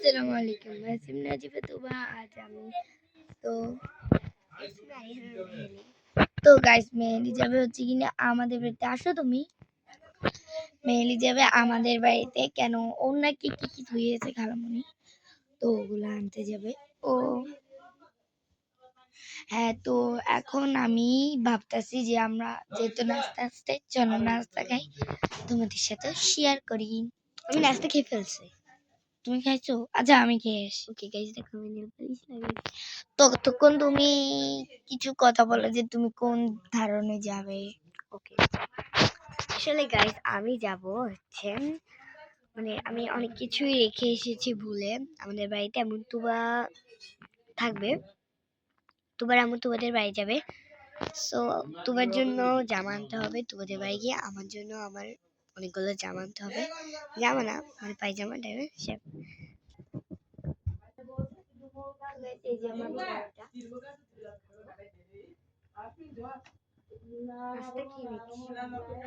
अस्सलाम वालेकुम, मैं सिमना जिफतुबा। आज আমি তো তো গাইস মেহেলি যাবে হচ্ছে কিনা আমাদের বাড়িতে। আসো তুমি, মেহেলি যাবে আমাদের বাড়িতে। কেন ওর নাকি কি কি ধুয়েছে খালামণি, তো ওগুলো আনতে যাবে ও। হ্যাঁ, তো এখন আমি ভাবতেছি যে আমরা যেহেতু নাস্তা আসতে, চলো নাস্তা খাই, তোমাদের সাথে শেয়ার করি। আমি নাস্তা খেয়ে ফেলছি, তুমি খাইছো? আচ্ছা আমি খেয়ে আসি। ওকে গাইস, দেখো আমি নেল পালিশ লাগাই। ততক্ষণ তুমি কিছু কথা বলো যে তুমি কোন ধারণে যাবে। ওকে, আসলে গাইস আমি যাব হচ্ছে আমি অনেক কিছুই রেখে এসেছি ভুলে আমাদের বাড়িতে। এমন তুবা থাকবে, তুবার এমন তুবাদের বাড়ি যাবে। সো তুবার জন্য জামা আনতে হবে, তুবাদের বাড়ি গিয়ে আমার জন্য আমার অনেকগুলো জামা আনতে হবে। জামা না মানে পায়জামা টাইপের সব। এই যে আমার বাবাটা নাস্তা কি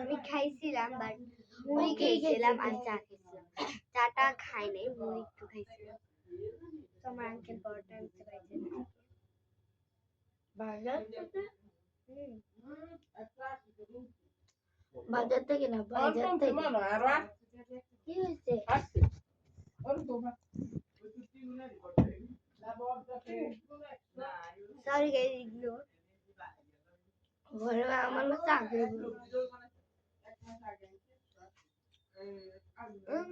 আমি খাইছিলাম, বাট মুড়ি খেয়েছিলাম আর চা খেয়েছিলাম। চাটা খাই নাই, মুড়ি একটু খাইছিলাম। তো আমার আঙ্কেল পরোটা আনতে পারছে না। বাজার থেকে, বাজার থেকে না, বাজার থেকে। কি হয়েছে? Sorry guys, ignore. ঘরে আমার মতো আগে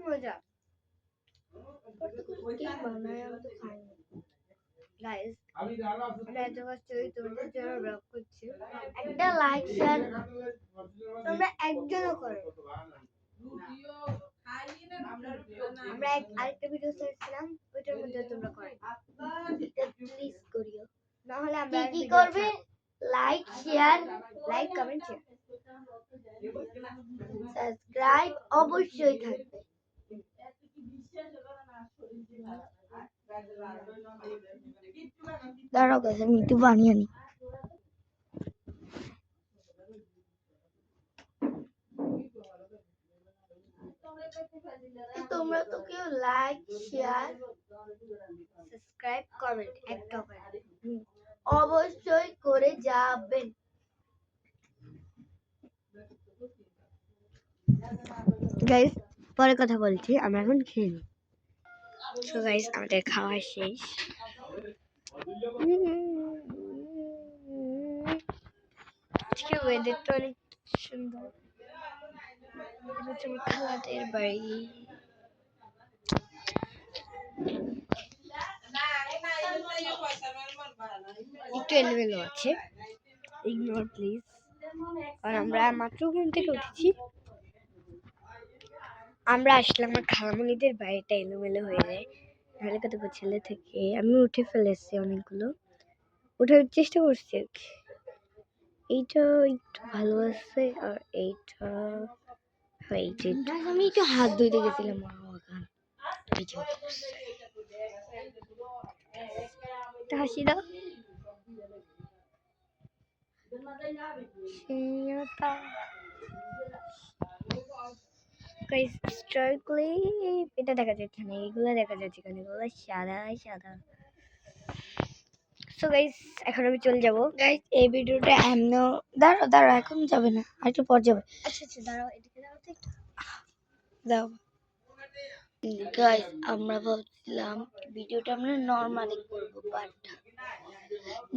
মজা কি বানায় আমি তো খাই না। গাইস, আমরা এত কষ্ট করে তোমাদের জন্য ব্লগ করছি, একটা লাইক শেয়ার তোমরা একজনও করো। আমরা আরেকটা ভিডিও ছেড়েছিলাম, ওইটার মধ্যে তোমরা করো। এটা প্লিজ করিও। না হলে আমরা কি করবে? Like share, like comment share. Subscribe অবশ্যই থাকবে। দাঁড়াও গাইস, আমি একটু বানিয়ে নিই। তোমরা তো কেউ লাইক শেয়ার সাবস্ক্রাইব কমেন্ট একটা করে অবশ্যই করে যাবেন। গাইস, পরে কথা বলছি, আমরা এখন খেয়ে নিই। সো গাইস, আমাদের খাওয়া শেষ। আজকে ওয়েদারটা অনেক সুন্দর। এটা হচ্ছে আমার খালাদের বাড়ি। একটু এলোমেলো আছে, ইগনোর প্লিজ। আর আমরা মাত্র ঘুম থেকে উঠেছি, আমরা আসলে আমার খালামণিদের বাড়িটা এলোমেলো হয়ে যায়। নাহলে কত ছেলে থেকে আমি উঠে ফেলেছি অনেকগুলো, ওঠার চেষ্টা করছি আর কি। এইটা একটু ভালো আছে, আর এইটা আমি একটু হাত ধুইতে গেছিলাম। হাসি দাও। এটা দেখা যাচ্ছে না, এগুলো দেখা যাচ্ছে, কারণ এগুলো সাদা সাদা। সো গাইস, এখন আমি চলে যাবো। গাইস এই ভিডিওটা এমনও, দাঁড়াও এখন যাবে না, আর একটু পর যাবে। আচ্ছা আচ্ছা, দাঁড়াও, এদিকে দাঁড়াও তো একটু। দাও গাইস, আমরা ভাবছিলাম ভিডিওটা আমরা নর্মালি করবো, বাট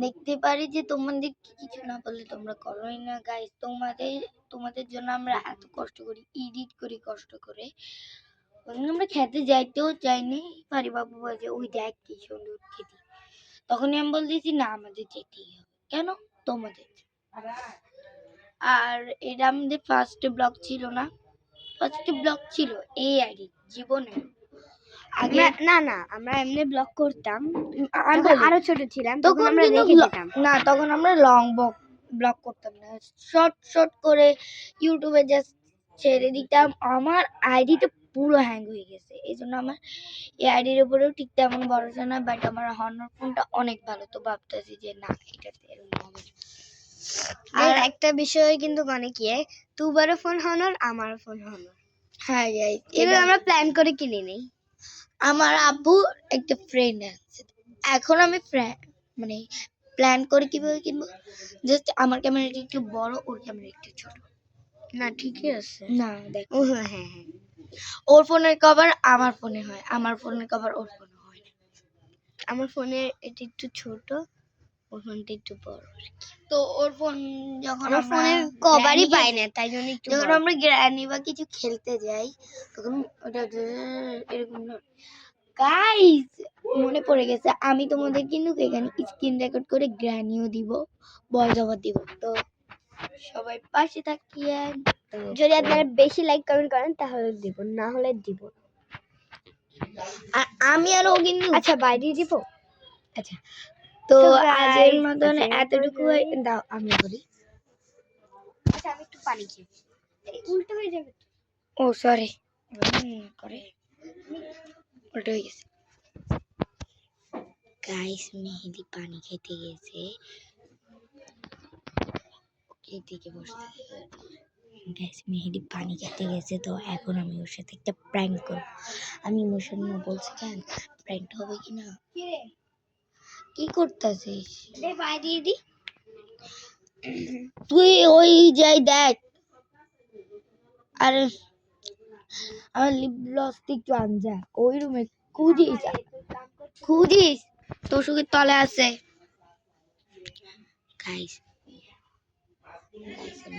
দেখতে পারি যে তোমাদের কিছু না বললে তোমরা করোই না। গাইস তোমাদের জন্য আমরা এত কষ্ট করি, এডিট করি কষ্ট করে। আমরা খেতে যাইতেও চাইনি, পারি বাবু বলছে ওই দেখ কি সুন্দর খেতে। তখনই আমি বলতেছি না, আমাদের যেতেই হবে। কেন? তোমাদের। আর এটা আমাদের ফার্স্ট ব্লগ ছিল না, ফার্স্ট ব্লগ ছিল এই আইডি জীবনে। আগে না না, আমরা এমনি ব্লগ করতাম, আমি আরো ছোট ছিলাম, তখন আমরা কিন্তু রেখে দিতাম না, তখন আমরা লং ব্লগ করতাম না, শর্ট করে ইউটিউবে জাস্ট ছেড়ে দিতাম। আমার আইডিটা পুরো হ্যাং হয়ে গেছে, এই জন্য আমার এই আইডির উপরেও ঠিক তেমন ভরসা না। বাট আমার হনর ফোনটা অনেক ভালো, তো ভাবতেছি যে না, এটাতে এরকম হবে। আর একটা বিষয় কিন্তু মানে কি, তুবারও ফোন হনর, আমারও ফোন হনর। হ্যাঁ গাইস, এটা আমরা প্ল্যান করে কিনে নেই। আমার আব্বু একটা ফ্রেন্ড আছে, এখন আমি মানে প্ল্যান করে কিভাবে কিনবো, জাস্ট আমার ক্যামেরাটা একটু বড়, ওর ক্যামেরা একটু ছোট। না ঠিকই আছে। না দেখ, ও হ্যাঁ হ্যাঁ হ্যাঁ, ওর ফোনের কভার আমার ফোনে হয়, আমার ফোনের কভার ওর ফোনে হয় না। আমার ফোনের এটা একটু ছোট, ওর ফোনটা একটু বড়। তো ওর ফোন যখন আমার আমরা ফোনের কভারই granny পাই না, তাই জন্য একটু যখন বড়। আমরা গ্র্যানি বা কিছু খেলতে যাই তখন ওটা এরকম গাইস মনে পড়ে গেছে, আমি তোমাদের কিন্তু এখানে স্ক্রিন রেকর্ড করে গ্র্যানিও দিব, ভয়েস ওভার দিব। তো সবাই পাশে থাকিয়েন। তো যদি আপনারা বেশি লাইক কমেন্ট করেন তাহলে দিব, না হলে দিব না। আর আমি আর ও কিন্তু আচ্ছা বাইরে দিব। আচ্ছা, তো So guys, আজের মতন আজকের এতটুকু মতন- দাও আমি বলি। আচ্ছা আমি একটু পানি খেয়ে, এই উল্টো হয়ে যাবে তো। ও সরি, করে উল্টো হয়ে গেছে। গাইস মেহেদি পানি খেতে গেছে, এদিকে বসতে। গাইস মেহেদি পানি খেতে গেছে, তো এখন আমি ওর সাথে একটা প্র্যাঙ্ক করব। আমি ইমোশনাল বলছি কেন, প্র্যাঙ্ক হবে কি না? কি করতেছিস? দে বাইরে দিয়ে দি। তুই ওই যাই দেখ, আর আমার লিপ গ্লসটা একটু আনজা, ওই রুমে খুঁজিস খুঁজিস, তোষকের তলে আছে। গাইস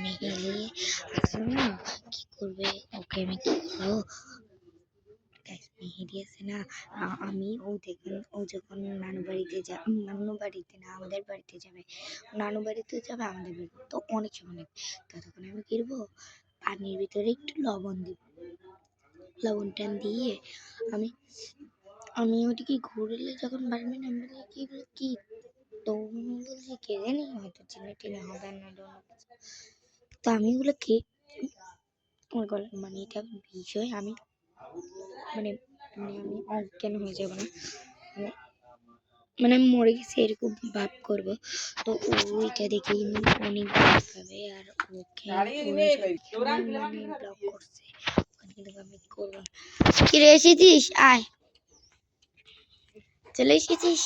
মেহেদি আসলে না কি করবে, ওকে আমি কি করবো? গাইস মেহেদি আছে না, আমি ও যখন নানু বাড়িতে নানু বাড়িতে না আমাদের বাড়িতে যাবে, নানু বাড়িতে যাবে আমাদের বাড়িতে, তো অনেক সময় লাগবে। ততক্ষণ আমি কি করবো, পানির ভিতরে একটু লবণ দিব, লবণটা দিয়ে আমি আমি ওদিকে ঘুরলে যখন বাড়বে না, আমি বলি কি বলে কি, তো বলছি কে জানি হয়তো চিনে টিনে হবে না, তো আমি ওগুলো খেয়ে আমার গলার মানে এটা বিষয় আমি মানে মানে আমি অজ্ঞান হয়ে যাবো না, মানে মানে আমি মরে গেছি এরকম ভাব করবো। তো ওইটা দেখে কিন্তু অনেক ভয় পাবে, আর ওকে মানে ব্লক করছে, ওখানে কিন্তু আমি করবো না। কি রে এসেছিস, আয়, চলে এসেছিস।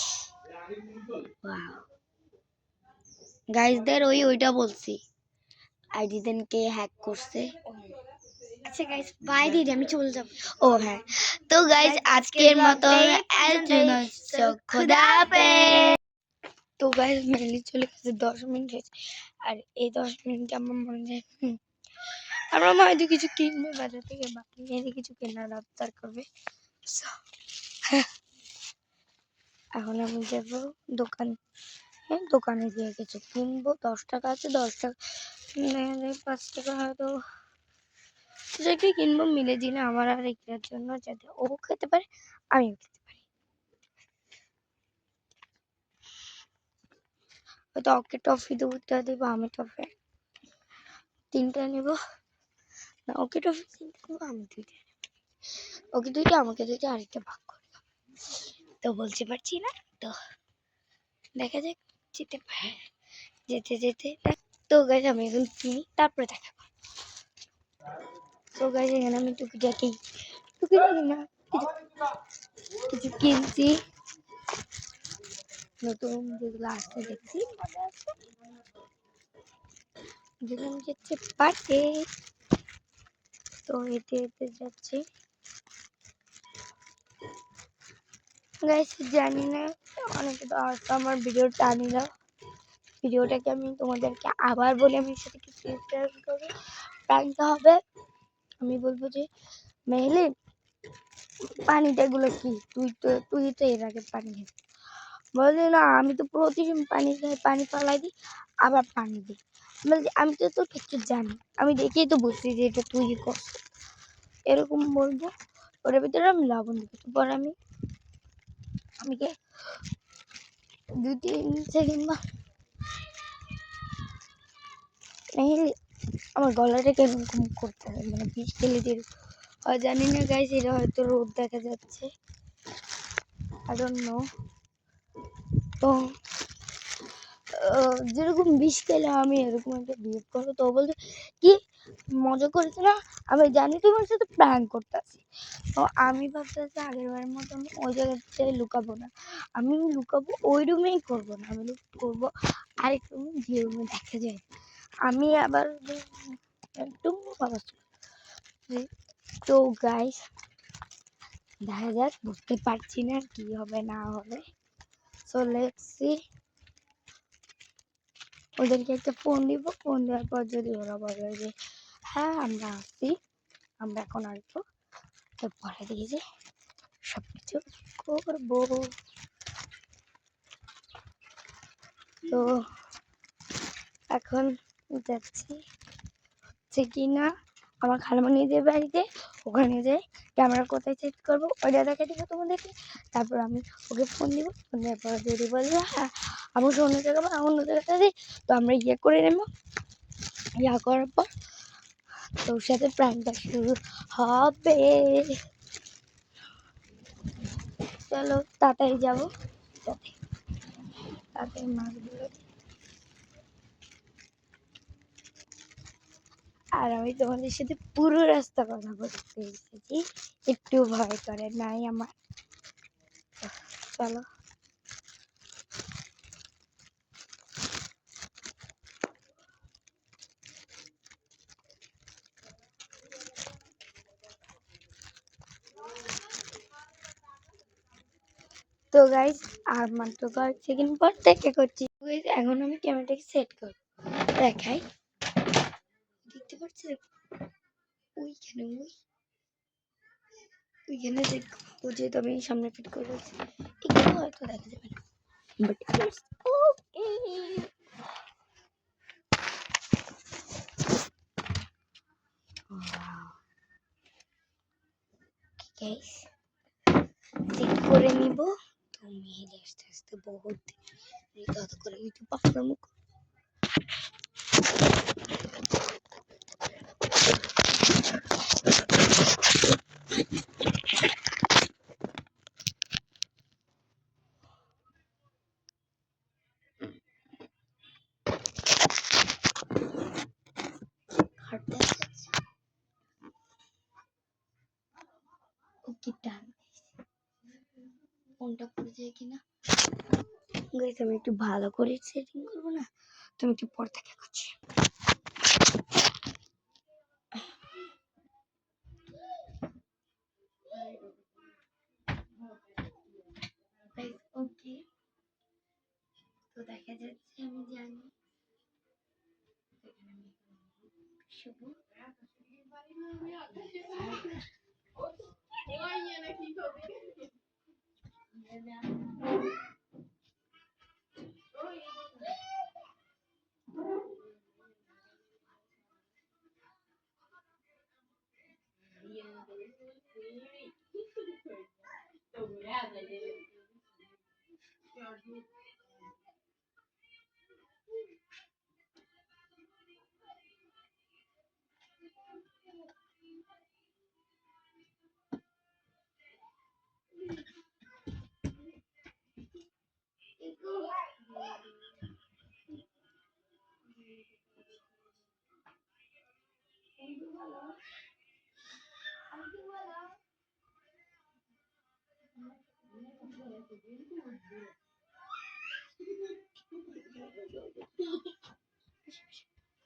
গাইজদের ওইটা বলছি, আইডি দেন কে হ্যাক করছে। আচ্ছা গাইস বাইরে দিয়ে আমি চলে যাব। ও হ্যাঁ, তো গাইজ আজকের মতো খোদা হাফেজ। তো গাইজ মেনলি চলে গেছে 10 মিনিট হয়েছে, আর এই 10 মিনিট আমার মনে হয় আমরা হয়তো কিছু কিনবে বাজার থেকে, বাকি মেয়েদের কিছু কেনার আবদার করবে। So, এখন আমি যাব দোকানে গিয়ে কিছু কিনবো। 10 টাকা আছে, 10 টাকা 5 টাকা হয়তো কিছু একটা কিনবো মিলে দিলে আমার আর ইকরার জন্য, যাতে ও খেতে পারে আমিও খেতে পারি। হয়তো ওকে টফি দুটা দেবো, আমি টফি 3টা নেব, না ওকে টফি 3টা নেবো, আমি 2টা নেব, ওকে 2টা আমাকে 2টা, আরেকটা ভাগ করে দেবো। তো বলতে পারছি না, তো দেখা যাক যেতে পারে, যেতে যেতে তো গাইজ আমি এখন কিনি তারপরে দেখাবো। তো গাইজ এখানে আমি টুকিটাকি না কিছু কিছু কিনছি, নতুন যেগুলো আসছে দেখছি যেখানে যাচ্ছে পাটে, তো এতে এতে যাচ্ছি। গাইস জানি না, অনেকে তো হয়তো আমার ভিডিও টানি না, ভিডিওটাকে আমি তোমাদেরকে আবার বলি, আমি সাথে কিছু শেয়ার করবো। প্র্যাঙ্কটা হবে, আমি বলবো যে মেহলি পানিটা এগুলো কি, তুই তো এর আগে পানি খাই, বললি না আমি তো প্রতিদিন পানি খাই, পানি পালাই দিই আবার পানি দিই, বলছি আমি তো তোর কিছু জানি, আমি দেখেই তো বুঝছি যে এটা তুই করছিস, এরকম বলবো। ওটার ভিতরে আমি লবণ দিব, তারপর আমি কে 2-3 সেকেন্ড বা মেহেলি আমার গলাটা কেমন করতে হবে, মানে বিষ খেলে দিয়ে জানি না গাইস, এটা হয়তো রোদ দেখা যাচ্ছে, আই ডোন্ট নো। তো যেরকম বিষ খেলে আমি এরকম একটা বিহেভ করবো, তো বলছে কি মজা করেছে না, আমি জানি তোমার সাথে প্র্যাঙ্ক করতে আসি, তো আমি ভাবতেছি আগের বারের মতন ওই জায়গাতে লুকাবো না, আমি লুকাবো ওই রুমেই করবো না, আমি করবো আরেক রুমে, যে রুমে দেখা যায়। আমি আবার একটু আওয়াজ তো গাইস দেখা যাক, বুঝতে পারছি না কি হবে না হবে। So let's see. ওদেরকে একটা ফোন দিব, ফোন দেওয়ার পর যদি ওরা বলে যে হ্যাঁ আমরা আসছি, আমরা এখন আসবো, তারপরে দেখি যে সবকিছু করবো। তো এখন যাচ্ছি যে কিনা আমার খালামণিদের বাড়িতে, ওখানে যাই ক্যামেরা কোথায় সেট করবো ওইটা দেখা দিব তোমাদেরকে। তারপর আমি ওকে ফোন দিব, ফোন দেওয়ার পর যদি বলবো হ্যাঁ আমার অন্য জায়গা বা অন্য জায়গাতে দিই, তো আমরা ইয়ে করে নেবো। ইয়া করার পর তোর সাথে প্র্যাঙ্কটা শুরু হবে। চলো তাড়াতাড়ি যাবো, তাড়াতাড়ি মাছগুলো। আর আমি তোমাদের সাথে পুরো রাস্তা কথা বলতে এসেছি, একটু ভয় করে নাই আমার। চলো তো গাইজ আর মাত্র কয়েক সেকেন্ড পর থেকে করছি। এখন আমি ক্যামেরাটাকে সেট করবো, দেখাই। দেখতে পাচ্ছি ওইখানে ওইখানে দেখবো, যেহেতু আমি সামনে ফিট করে বলছি এখানে হয়তো দেখা যাবে না, but it's okay. Guys set করে নিব। তুমি আস্তে আস্তে বহুত কথা করে ইউটিউব আপনার মুখ হাঁটতে আসছে। ওকে ডান, ফোনটা পড়ে যায় কিনা। গাইস আমি একটু ভালো করে সেটিং করবো না, তুমি একটু পর থেকে করছি। ওকে তো দেখা যাচ্ছে, আমি জানি শুভ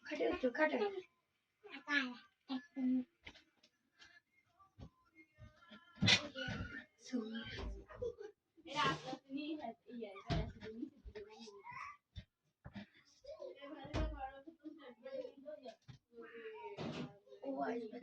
খাটে একটু খাটে। ও আসবে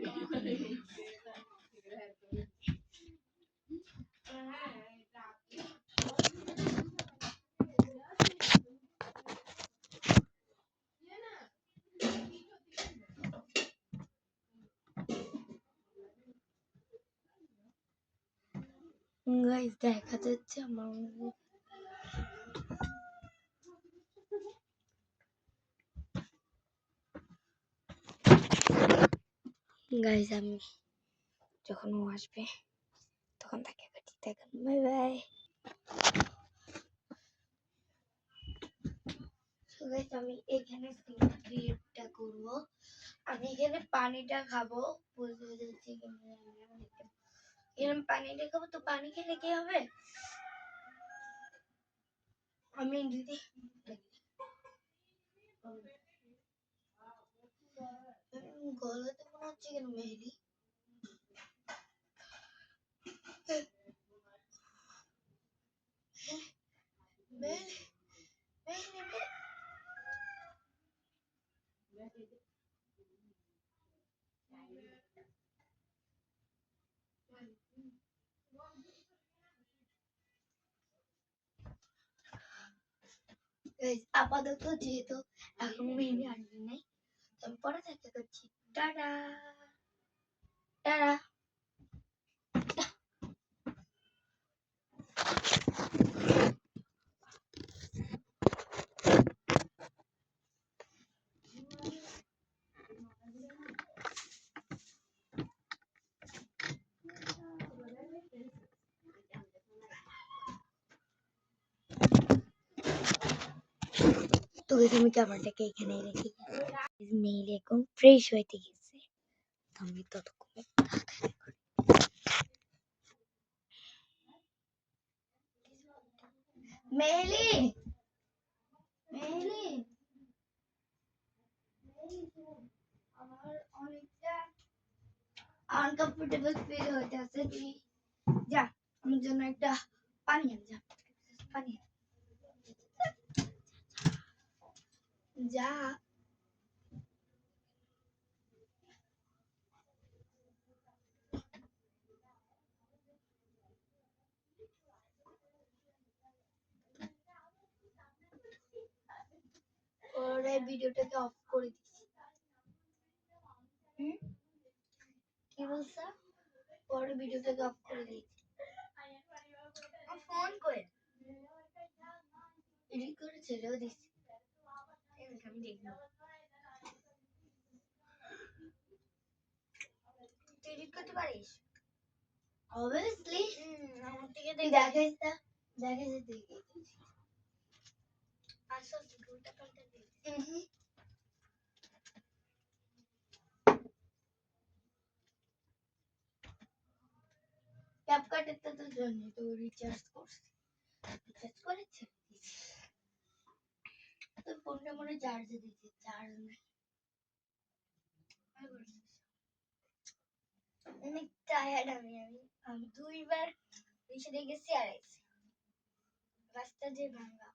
গাইস, দেখা যাচ্ছে আমার গাইস, আমি যখন ও আসবে তখন দেখা করছি, তখন বাই বাই। গাইস আমি এখানে ক্রিয়েটটা করব, আমি এখানে পানিটা খাবো, বুঝতে যাচ্ছি এরকম পানি দেখাবো তো পানি খেলে কি হবে? আমি যদি গলাতে মনে হচ্ছে কেন মেহেদি? মেহেদি মেহেদি আপাতত যেহেতু এখন মেহেদি আনবি নাই, আমি পরে থেকে করছি। Tata tata. তো আমি ক্যামেরাটাকে এখানে রেখে নেইলে এখন ফ্রেশ হইতে গেছে, আমি ততক্ষণে মেহেলি মেহেলি আমার অনেকটা আনকমফোর্টেবল ফিল হইতেছে। তুই যা আমার জন্য একটা পানি আন, যা পানি আন। যা পরে ভিডিওটাকে অফ করে দিস। কি বলছ? পরে ভিডিওটাকে অফ করে দিস। ফোন করে এডিট করে ছেড়েও দিস। আমি দেখবো। তুই এডিট করতে পারিস? অবভিয়াসলি। আমার থেকে দেখাইস না, দেখাইস দেখি। আসল উল্টা পাল্টা দিস। ক্যাপকাটের তো তোর জন্য তো রিচার্জ করছি, রিচার্জ করেছে। তোর ফোনটা মনে চার্জে দিতে, চার্জ নাই। অনেক টায়ার্ড আমি দুইবার রিক্সা গেছি আর আইছি, রাস্তা যে ভাঙা।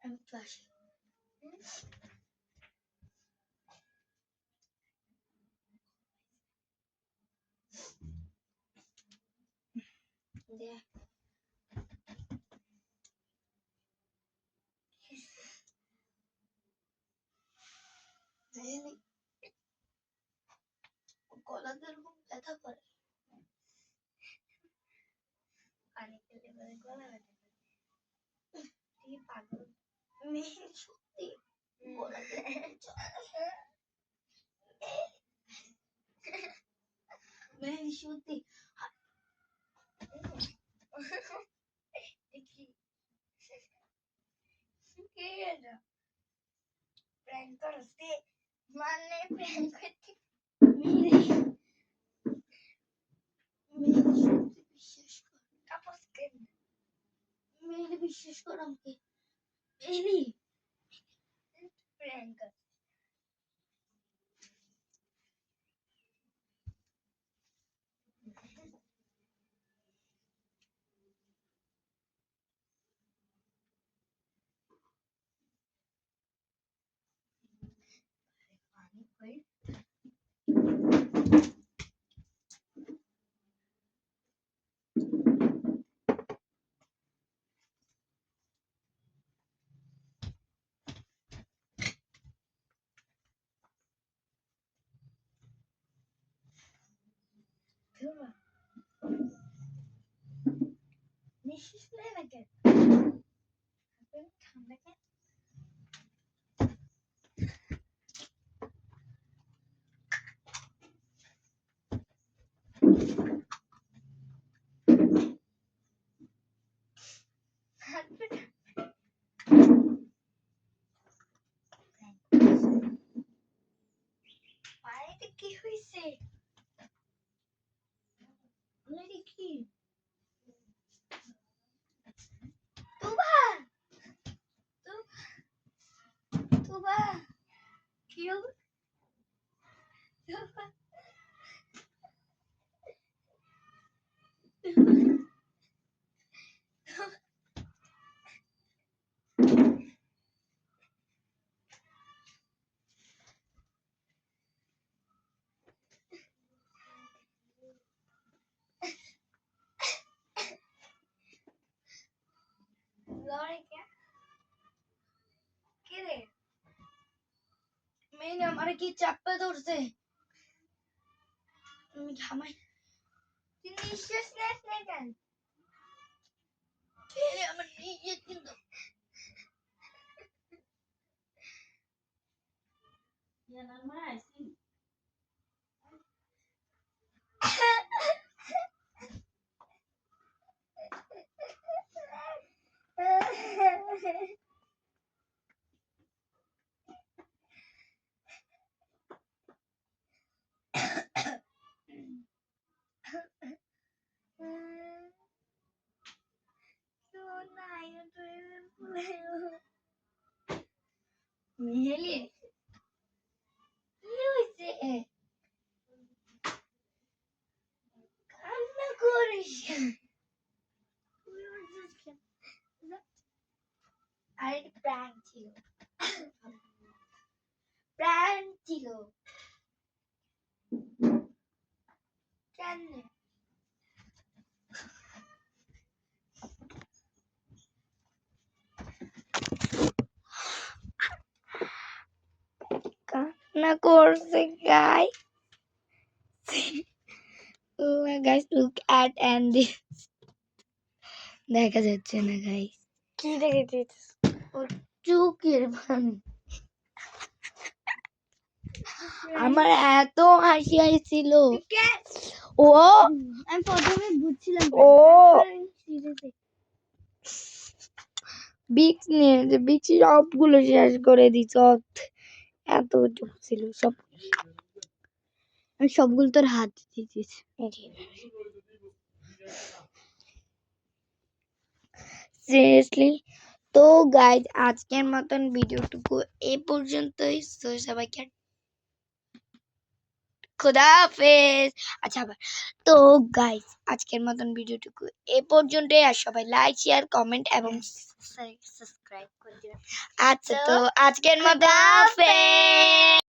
আমি তো আসি। দেখ গলাতে এরকম ব্যথা করে, পানি খেলে পরে গলা ব্যথা করে। তুই পাগল মেয়ে, সত্যি গলাতে মেয়ে সত্যি। দেখি কে এটা প্র্যাঙ্ক করছে, মানে প্র্যাঙ্ক করতে মেয়ে সত্যি বিশ্বাস কর। তাপস কেন মেয়ে বিশ্বাস কর আমাকে, মেয়ে প্র্যাঙ্ক পানি কই নিশ্চিত করে না কেন ঠান্ডা কেন? পানিতে কি হয়েছে? আমার কি চাপে ধরছে, আমি ঘামাই। তুই নিঃশ্বাস নিস না কেন? আমার নিজে কিন্তু মিহেলি কি হয়েছে, কান্না করিস কেন? আরে প্র্যাঙ্ক ছিল, প্র্যাঙ্ক ছিল। কেন কান্না করছে guys? Guys look at and this, দেখা যাচ্ছে না গাইস, কি দেখেছিস? ওর চোখের পানি। আমার এত হাসি আসছিল, ও আমি প্রথমে বুঝছিলাম ও সিরিয়াসলি বিক্স নিয়ে যে বিক্স সবগুলো শেষ করে দিছ, এত চোখ ছিল সব। আমি সবগুলো তোর হাত দিয়েছিস। সিরিয়াসলি। তো গাইজ আজকের মতন ভিডিওটুকু এই পর্যন্তই। তো সবাইকে খুদা হাফেজ। আচ্ছা আবার, তো গাইজ আজকের মতন ভিডিওটুকু এই পর্যন্তই। আর সবাই লাইক শেয়ার কমেন্ট এবং সাবস্ক্রাইব করে দিবেন। আচ্ছা, তো আজকের মতো হাফেজ।